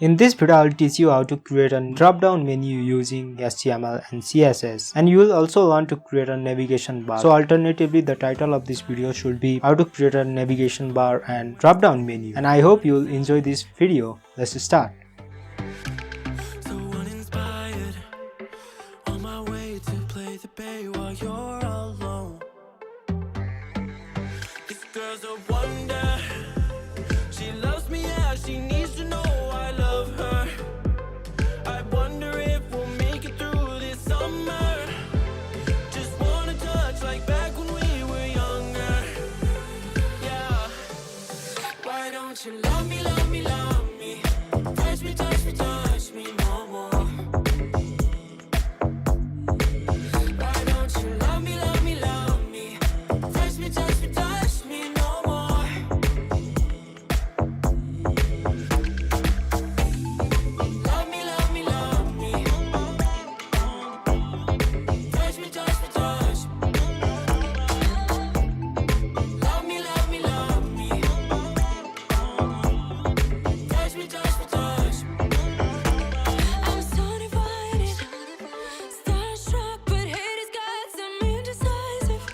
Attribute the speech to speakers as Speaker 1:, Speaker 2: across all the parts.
Speaker 1: In this video, I will teach you how to create a drop-down menu using HTML and CSS, and you will also learn to create a navigation bar. So alternatively, the title of this video should be how to create a navigation bar and drop-down menu. And I hope you will enjoy this video. Let's start.
Speaker 2: Don't you love me, love me, love me? Touch me, touch me, touch me no more. Why don't you love me, love me, love me? Touch me, touch me, touch me no more. Love me, love me, love me. Touch me, touch me, touch me. Love me, love me, love me. I'm so divided, starstruck, but hate has got some indecisive.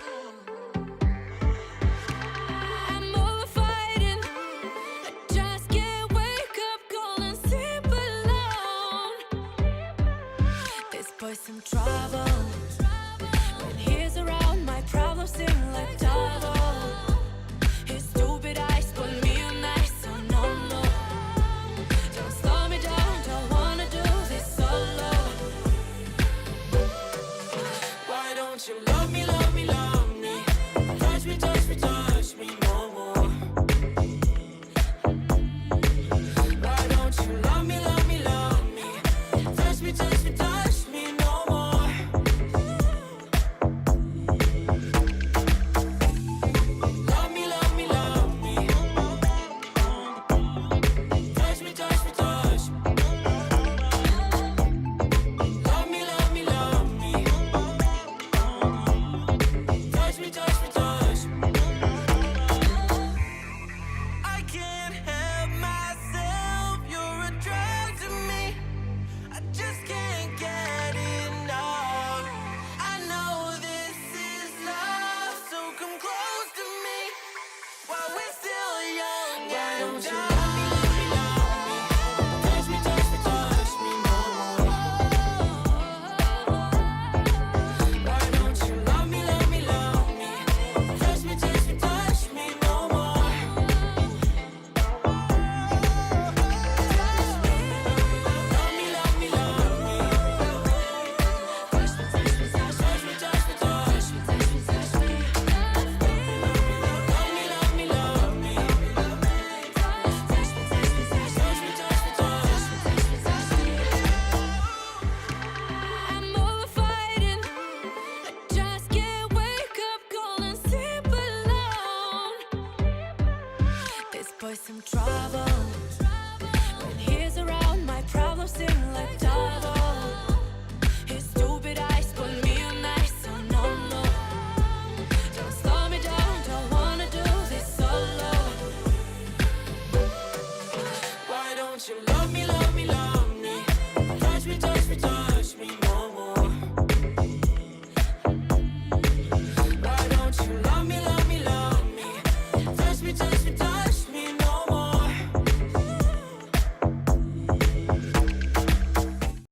Speaker 2: I'm over fighting, I just can't wake up cold and sleep alone. This boy's some trouble, when he's around my problems seem like double. His stupid eyes put me on ice, so no. Don't slow me down, don't wanna do this solo. Why don't you love me, love me, love me? Touch me, touch me, touch me no more. Why don't you love me, love me, love me? Touch me, touch me, touch me no more. Love me, love me, love me. Touch me, touch me, touch me. Love me, love me, love me. Touch me, touch me, touch me. I can't help myself, you're a drug to me. I just can't get enough. I know this is love, so come close to me while we're still young. Why don't you love me, love me, love me? Touch me, touch me, touch me no more. Why don't you love me, love me, love me? Touch me, touch me, touch me no more. Love me, love me, love me. Touch me, touch me, touch me, touch me, touch me, touch me, touch me. Love me, love me, love me. Touch me, touch me, touch me, touch me, touch me, touch me. I'm over fighting, I just can't wake up cold and sleep alone. This boy's some trouble, when he's around my problems seem like double. His stupid eyes put me on ice, so no. Don't slow me down, don't wanna do this solo. Why don't you love me,